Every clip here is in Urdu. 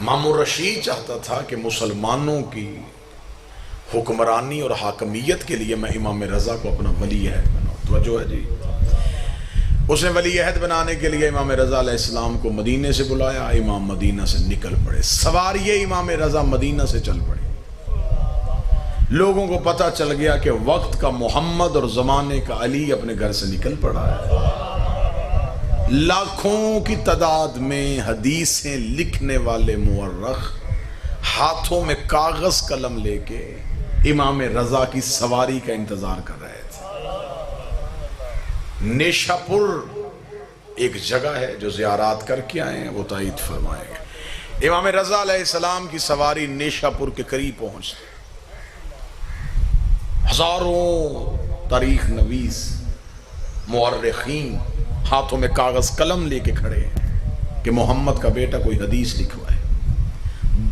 امام الرشید چاہتا تھا کہ مسلمانوں کی حکمرانی اور حاکمیت کے لیے میں امام رضا کو اپنا ولی عہد بناؤں. توجہ ہے جی. اس نے ولی عہد بنانے کے لیے امام رضا علیہ السلام کو مدینے سے بلایا. امام مدینہ سے نکل پڑے. سواریے امام رضا مدینہ سے چل پڑے. لوگوں کو پتہ چل گیا کہ وقت کا محمد اور زمانے کا علی اپنے گھر سے نکل پڑا ہے. لاکھوں کی تعداد میں حدیثیں لکھنے والے مورخ ہاتھوں میں کاغذ قلم لے کے امام رضا کی سواری کا انتظار کر رہے تھے. نیشا پور ایک جگہ ہے جو زیارات کر کے آئے ہیں, وہ تائید فرمائیں گے. امام رضا علیہ السلام کی سواری نیشا پور کے قریب پہنچتی. ہزاروں تاریخ نویس مورخین ہاتھوں میں کاغذ قلم لے کے کھڑے ہیں کہ محمد کا بیٹا کوئی حدیث لکھوائے.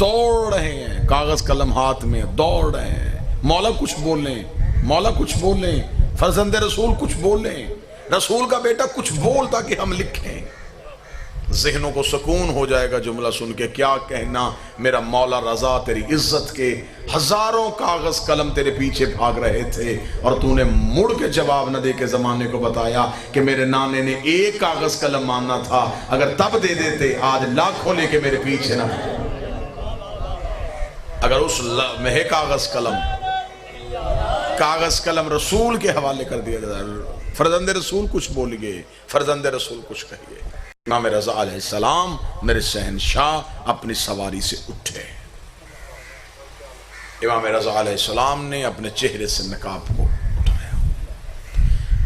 دوڑ رہے ہیں, کاغذ قلم ہاتھ میں, دوڑ رہے ہیں. مولا کچھ بولیں, مولا کچھ بولیں, فرزند رسول کچھ بولیں, رسول کا بیٹا کچھ بول تاکہ ہم لکھیں. ذہنوں کو سکون ہو جائے گا جملہ سن کے. کیا کہنا میرا مولا رضا, تیری عزت کے ہزاروں کاغذ قلم تیرے پیچھے بھاگ رہے تھے اور تو نے مڑ کے جواب نہ دے کے زمانے کو بتایا کہ میرے نانے نے ایک کاغذ قلم ماننا تھا, اگر تب دے دیتے آج لاکھوں لے کے میرے پیچھے نہ. اگر اس میں کاغذ قلم رسول کے حوالے کر دیا جائے, فرزند رسول کچھ بول گئے, فرزند رسول کچھ کہیے. امام رضا علیہ السلام میرے شہنشاہ اپنی سواری سے اٹھے. امام رضا علیہ السلام نے اپنے چہرے سے نقاب کو اٹھایا.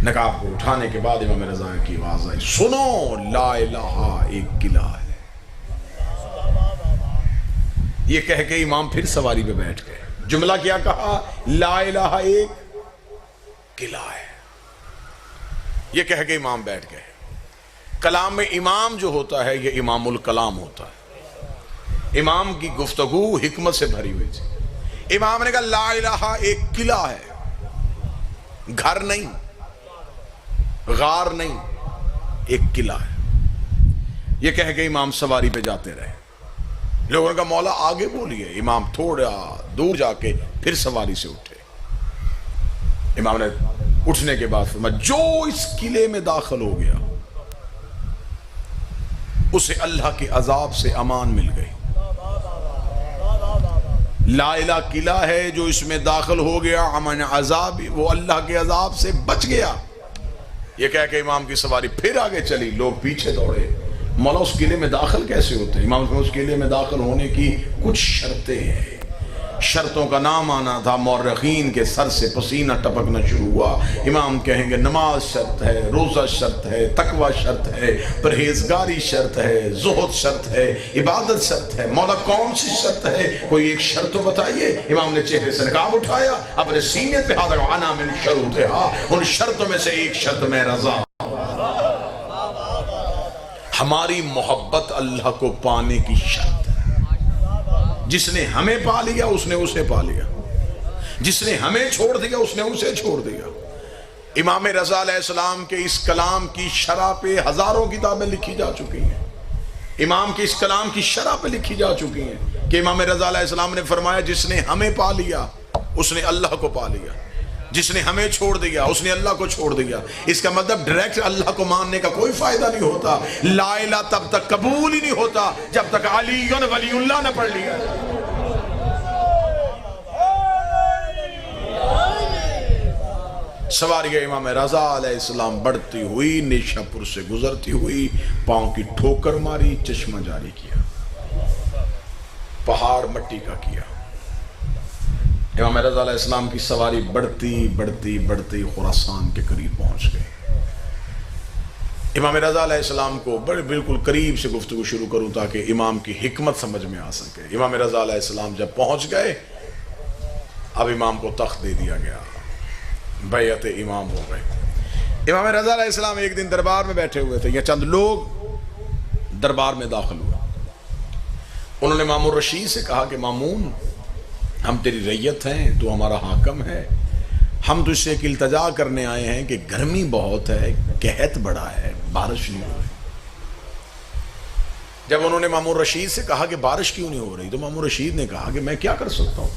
نقاب کو اٹھانے کے بعد امام رضا کی آواز آئی, سنو لا الہ ایک قلعہ ہے. یہ کہہ کے امام پھر سواری پہ بیٹھ گئے. جملہ کیا کہا؟ لا الہ ایک قلعہ ہے. یہ کہہ کے امام بیٹھ گئے. کلام میں امام جو ہوتا ہے یہ امام الکلام ہوتا ہے. امام کی گفتگو حکمت سے بھری ہوئی تھی. امام نے کہا لا الہ ایک قلعہ ہے, گھر نہیں, غار نہیں, ایک قلعہ ہے. یہ کہہ کے امام سواری پہ جاتے رہے. لوگوں نے کہا مولا آگے بولیے. امام تھوڑا دور جا کے پھر سواری سے اٹھے. امام نے اٹھنے کے بعد فرمایا جو اس قلعے میں داخل ہو گیا اسے اللہ کے عذاب سے امان مل گئی. لا الہ قلعہ ہے, جو اس میں داخل ہو گیا امن عذاب, وہ اللہ کے عذاب سے بچ گیا. یہ کہہ کہ امام کی سواری پھر آگے چلی. لوگ پیچھے دوڑے. مولا اس قلعے میں داخل کیسے ہوتے ہیں؟ امام اس قلعے میں داخل ہونے کی کچھ شرطیں ہیں. شرطوں کا نام آنا تھا. مورخین کے سر سے پسینہ ٹپکنا شروع ہوا. امام کہیں گے نماز شرط ہے, روزہ شرط ہے, تقوی شرط ہے, پرہیزگاری شرط ہے, زہد شرط ہے, عبادت شرط ہے. مولا کون سی شرط ہے؟ کوئی ایک شرط تو بتائیے. امام نے چہرے سے نقاب اٹھایا, اپنے سینے پہ ہاتھ رکھا, انا من شروطہا, ان شرطوں میں سے ایک شرط میں رضا. ہماری محبت اللہ کو پانے کی شرط ہے. جس نے ہمیں پا لیا اس نے اسے پا لیا, جس نے ہمیں چھوڑ دیا اس نے اسے چھوڑ دیا. امام رضا علیہ السلام کے اس کلام کی شرح پہ ہزاروں کتابیں لکھی جا چکی ہیں. امام کے اس کلام کی شرح پہ لکھی جا چکی ہیں کہ امام رضا علیہ السلام نے فرمایا جس نے ہمیں پا لیا اس نے اللہ کو پا لیا, جس نے ہمیں چھوڑ دیا اس نے اللہ کو چھوڑ دیا. اس کا مطلب ڈائریکٹ اللہ کو ماننے کا کوئی فائدہ نہیں ہوتا. لا الہ تب تک قبول ہی نہیں ہوتا جب تک علی ولی اللہ نہ پڑھ لیا. سواری امام رضا علیہ السلام بڑھتی ہوئی نیشا پور سے گزرتی ہوئی, پاؤں کی ٹھوکر ماری, چشمہ جاری کیا, پہاڑ مٹی کا کیا. امام رضا علیہ السلام کی سواری بڑھتی بڑھتی بڑھتی خراسان کے قریب پہنچ گئی. امام رضا علیہ السلام کو بڑے بالکل قریب سے گفتگو شروع کروں تاکہ امام کی حکمت سمجھ میں آ سکے. امام رضا علیہ السلام جب پہنچ گئے اب امام کو تخت دے دیا گیا, بیعت امام ہو گئے. امام رضا علیہ السلام ایک دن دربار میں بیٹھے ہوئے تھے, یا چند لوگ دربار میں داخل ہوئے. انہوں نے امام الرشید سے کہا کہ مامون ہم تیری ریت ہیں, تو ہمارا حاکم ہے, ہم تجھ سے ایک التجا کرنے آئے ہیں کہ گرمی بہت ہے, قحط بڑا ہے, بارش نہیں ہو رہی. جب انہوں نے مامون رشید سے کہا کہ بارش کیوں نہیں ہو رہی، تو مامون رشید نے کہا کہ میں کیا کر سکتا ہوں؟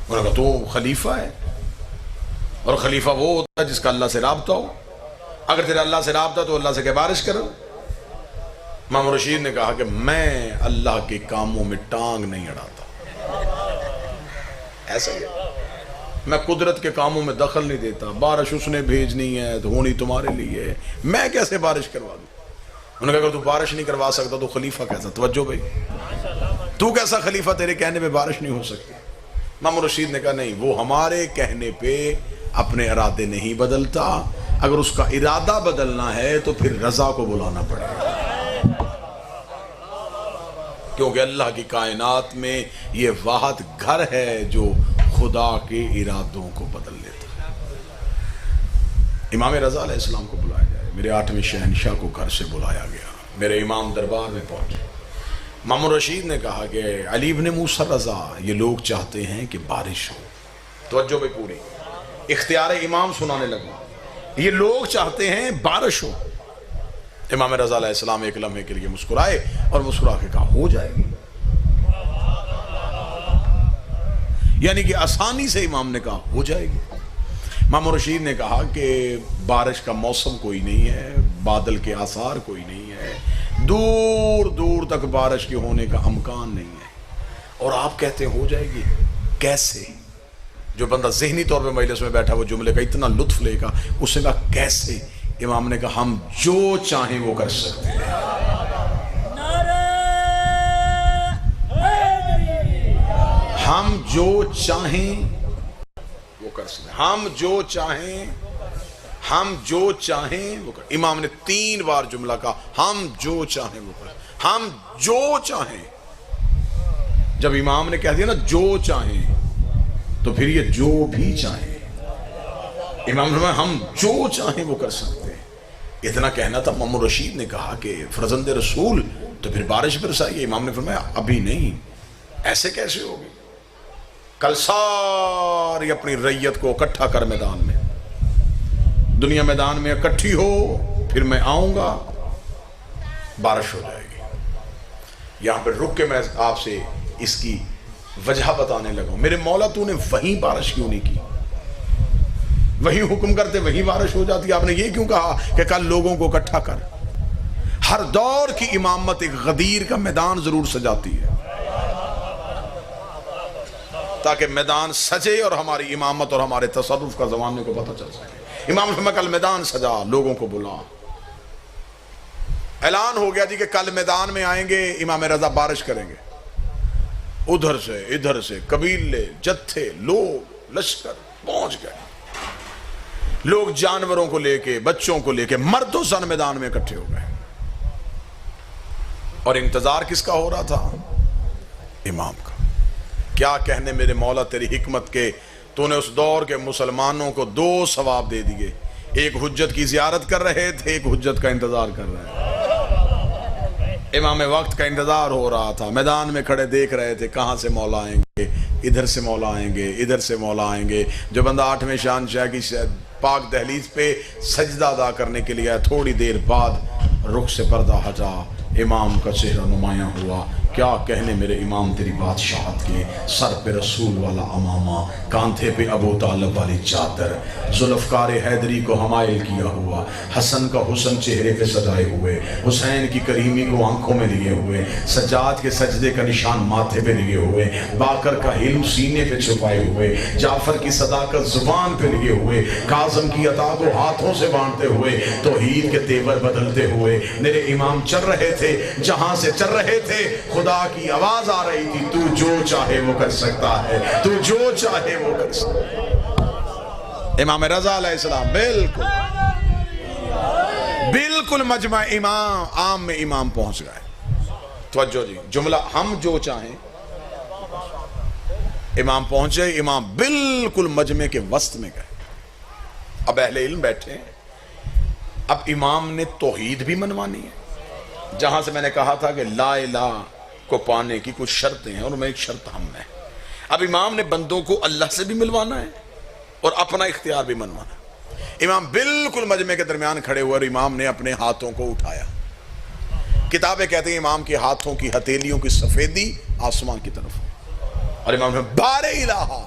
انہوں نے کہا تو خلیفہ ہے، اور خلیفہ وہ ہوتا ہے جس کا اللہ سے رابطہ ہو، اگر تیرا اللہ سے رابطہ تو اللہ سے کہ بارش کرو۔ مامون رشید نے کہا کہ میں اللہ کے کاموں میں ٹانگ نہیں اڑاتا، ایسا ہی ہے، میں قدرت کے کاموں میں دخل نہیں دیتا، بارش اس نے بھیجنی ہے تو ہونی تمہارے لیے ہے، میں کیسے بارش کروا دوں؟ انہوں نے کہا اگر تو بارش نہیں کروا سکتا تو خلیفہ کیسا؟ توجہ بھائی، تو کیسا خلیفہ، تیرے کہنے پہ بارش نہیں ہو سکتی؟ مامون رشید نے کہا نہیں، وہ ہمارے کہنے پہ اپنے ارادے نہیں بدلتا، اگر اس کا ارادہ بدلنا ہے تو پھر رضا کو بلانا پڑے گا، کیونکہ اللہ کی کائنات میں یہ واحد گھر ہے جو خدا کے ارادوں کو بدل لیتا ہے۔ امام رضا علیہ السلام کو بلایا جائے، میرے 8ویں شہنشاہ کو گھر سے بلایا گیا، میرے امام دربار میں پہنچے۔ مامون رشید نے کہا کہ علی بن موسیٰ رضا، یہ لوگ چاہتے ہیں کہ بارش ہو، توجہ بھی پوری، اختیار امام سنانے لگا، یہ لوگ چاہتے ہیں بارش ہو۔ امام رضا علیہ السلام ایک لمحے کے لیے مسکرائے اور مسکرا کے کہا ہو جائے گی، یعنی کہ آسانی سے امام نے کہا ہو جائے گی۔ مامون رشید نے کہا کہ بارش کا موسم کوئی نہیں ہے، بادل کے آثار کوئی نہیں ہے، دور دور تک بارش کے ہونے کا امکان نہیں ہے، اور آپ کہتے ہیں ہو جائے گی، کیسے؟ جو بندہ ذہنی طور پہ مجلس میں بیٹھا وہ جملے کا اتنا لطف لے گا، اس نے کہا کیسے؟ امام نے کہا ہم جو چاہیں وہ کر سکتے ہیں، ہم جو چاہیں وہ کر سکتے ہیں، ہم جو چاہیں، ہم جو چاہیں وہ کر۔ امام نے 3 بار جملہ کہا ہم جو چاہیں وہ کر، ہم جو چاہیں۔ جب امام نے کہہ دیا نا جو چاہیں، تو پھر یہ جو بھی چاہیں، امام نے فرمایا ہم جو چاہیں وہ کر سکتے ہیں۔ اتنا کہنا تھا، مامون رشید نے کہا کہ فرزند رسول تو پھر بارش برسائیے۔ امام نے فرمایا ابھی نہیں، ایسے کیسے ہوگی؟ کل ساری اپنی ریت کو اکٹھا کر میدان میں، دنیا میدان میں اکٹھی ہو، پھر میں آؤں گا، بارش ہو جائے گی۔ یہاں پہ رک کے میں آپ سے اس کی وجہ بتانے لگا ہوں، میرے مولا تو نے وہیں بارش کیوں نہیں کی؟ وہیں حکم کرتے وہیں بارش ہو جاتی، آپ نے یہ کیوں کہا کہ کل لوگوں کو اکٹھا کر؟ ہر دور کی امامت ایک غدیر کا میدان ضرور سجاتی ہے، تاکہ میدان سجے اور ہماری امامت اور ہمارے تصرف کا زمانے کو پتہ چل سکے۔ امام نے کل میدان سجا، لوگوں کو بلا، اعلان ہو گیا جی کہ کل میدان میں آئیں گے امام رضا، بارش کریں گے۔ ادھر سے ادھر سے قبیلے، جتھے، لوگ، لشکر پہنچ گئے، لوگ جانوروں کو لے کے، بچوں کو لے کے، مرد و زن میدان میں اکٹھے ہو گئے، اور انتظار کس کا ہو رہا تھا؟ امام کا۔ کیا کہنے میرے مولا تیری حکمت کے، تو نے اس دور کے مسلمانوں کو 2 ثواب دے دیے، ایک حجت کی زیارت کر رہے تھے، ایک حجت کا انتظار کر رہے تھے۔ امام وقت کا انتظار ہو رہا تھا، میدان میں کھڑے دیکھ رہے تھے کہاں سے مولا آئیں گے، ادھر سے مولا آئیں گے، ادھر سے مولا آئیں گے۔ جو بندہ 8ویں شہنشاہ کی پاک دہلیز پہ سجدہ ادا کرنے کے لیے آیا، تھوڑی دیر بعد رخ سے پردہ ہٹا، امام کا چہرہ نمایاں ہوا۔ کیا کہنے میرے امام تیری بادشاہت کے، سر پہ رسول والا امامہ، کاندھے پہ ابو طالب والی چادر، ذوالفقار حیدری کو حمائل کیا ہوا، حسن کا حسن چہرے پہ سجائے ہوئے، حسین کی کریمی کو آنکھوں میں لیے ہوئے، سجاد کے سجدے کا نشان ماتھے پہ لیے ہوئے، باقر کا حلم سینے پہ چھپائے ہوئے، جعفر کی صداقت زبان پہ لیے ہوئے، کاظم کی عطا کو ہاتھوں سے بانٹتے ہوئے، توحید کے تیور بدلتے ہوئے میرے امام چل رہے تھے، جہاں سے چل رہے تھے خدا کی آواز آ رہی تھی، تو جو چاہے وہ کر سکتا ہے، تو جو چاہے وہ کر سکتا ہے۔ امام رضا علیہ السلام بالکل مجمع امام عام میں امام پہنچ گئے۔ توجہ جی، جملہ ہم جو چاہیں، امام پہنچے، امام بالکل مجمع کے وسط میں گئے، اب اہل علم بیٹھے ہیں، اب امام نے توحید بھی منوانی ہے، جہاں سے میں نے کہا تھا کہ لا الہ کو پانے کی کچھ شرطیں ہیں، اور میں ایک شرط ہم ہے، اب امام نے بندوں کو اللہ سے بھی ملوانا ہے اور اپنا اختیار بھی منوانا ہے۔ امام بالکل مجمع کے درمیان کھڑے ہوئے اور امام نے اپنے ہاتھوں کو اٹھایا، کتابیں کہتے ہیں امام کے ہاتھوں کی ہتھیلیوں کی سفیدی آسمان کی طرف، اور امام نے بار الہ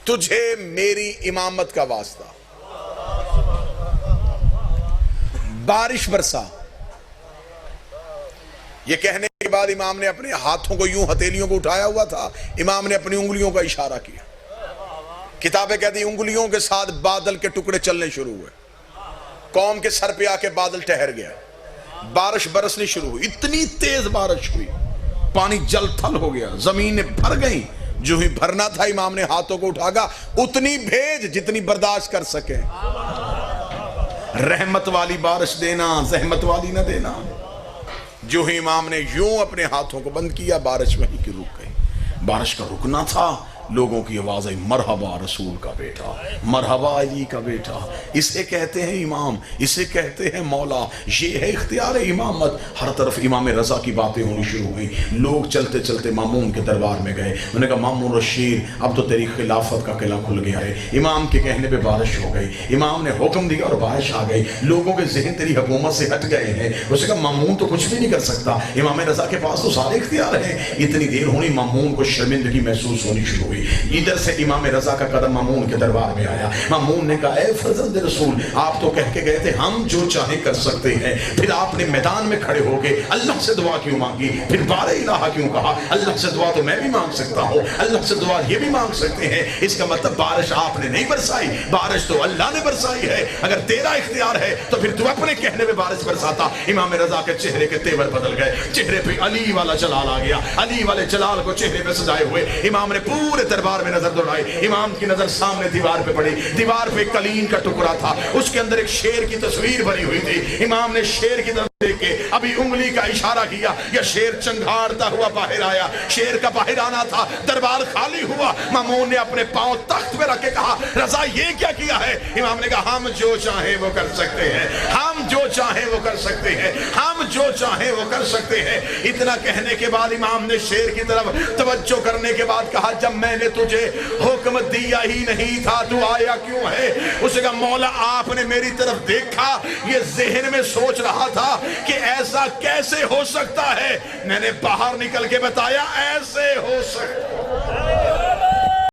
تجھے میری امامت کا واسطہ، بارش برسا۔ یہ کہنے کے بعد امام نے اپنے ہاتھوں کو یوں ہتھیلیوں کو اٹھایا ہوا تھا، امام نے اپنی انگلیوں کا اشارہ کیا۔ کتابیں کہتی ہیں انگلیوں کے ساتھ بادل کے ٹکڑے چلنے شروع ہوئے، قوم کے سر پہ آ کے بادل ٹھہر گیا، بارش برسنی شروع ہوئی، اتنی تیز بارش ہوئی، پانی جل تھل ہو گیا، زمینیں بھر گئیں۔ جو ہی بھرنا تھا امام نے ہاتھوں کو اٹھا گا، اتنی بھیج جتنی برداشت کر سکے۔ رحمت والی بارش دینا، زحمت والی نہ دینا۔ جو ہی امام نے یوں اپنے ہاتھوں کو بند کیا، بارش وہیں کی رک گئی۔ بارش کا رکنا تھا، لوگوں کی آواز آئی، مرحبا رسول کا بیٹا، مرحبا علی کا بیٹا۔ اسے کہتے ہیں امام، اسے کہتے ہیں مولا، یہ ہے اختیار امامت۔ ہر طرف امام رضا کی باتیں ہونی شروع ہوئی۔ لوگ چلتے چلتے مامون کے دربار میں گئے، انہوں نے کہا مامون رشید اب تو تیری خلافت کا قلعہ کھل گیا ہے۔ امام کے کہنے پہ بارش ہو گئی، امام نے حکم دیا اور بارش آ گئی، لوگوں کے ذہن تیری حکومت سے ہٹ گئے ہیں۔ اس نے کہا مامون تو کچھ بھی نہیں کر سکتا، امام رضا کے پاس تو سارے اختیار ہیں۔ اتنی دیر ہونی، مامون کو شرمندگی محسوس ہونی شروع ہوئی۔ ادھر سے امام رضا کا قدم مامون کے دربار میں آیا۔ مامون نے کہا اے فرزند رسول، آپ تو کہہ کے گئے تھے ہم جو چاہیں کر سکتے ہیں، پھر آپ نے میدان میں کھڑے ہو کے اللہ سے دعا کیوں مانگی؟ پھر بار الہ کیوں کہا؟ اللہ سے دعا تو میں بھی مانگ سکتا ہوں، اللہ سے دعا یہ بھی مانگ سکتے ہیں۔ اس کا مطلب بارش آپ نے نہیں برسائی، بارش تو اللہ نے برسائی ہے۔ اگر تیرا اختیار ہے تو پھر تو اپنے کہنے میں بارش برساتا۔ امام رضا کے چہرے کے تیور بدل گئے، چہرے پہ علی والا جلال آ گیا، علی والے جلال کو چہرے پہ سجائے ہوئے امام نے پورے دربار میں نظر دوڑائی۔ امام کی نظر سامنے دیوار پہ پڑی، دیوار پہ قلین کا ٹکڑا تھا، اس کے اندر ایک شیر کی تصویر بنی ہوئی تھی۔ امام نے شیر کی طرف دیکھ کے ابھی انگلی کا اشارہ کیا، یا شیر چنگھاڑتا ہوا باہر آیا۔ شیر کا باہر آنا تھا، دربار خالی ہوا۔ مامون نے اپنے پاؤں تخت پہ رکھ کے کہا رضا یہ کیا کیا ہے؟ امام نے کہا ہم جو چاہیں وہ کر سکتے ہیں، ہم جو چاہیں وہ کر سکتے ہیں، ہم جو چاہیں وہ کر سکتے ہیں۔ اتنا کہنے کے بعد امام نے شیر کی طرف توجہ کرنے کے بعد کہا جب میں نے تجھے حکم دیا ہی نہیں تھا تو آیا کیوں ہے؟ اسے کہا مولا آپ نے میری طرف دیکھا، یہ ذہن میں سوچ رہا تھا کہ ایسا کیسے ہو سکتا ہے، میں نے باہر نکل کے بتایا ایسے ہو سکتا ہے۔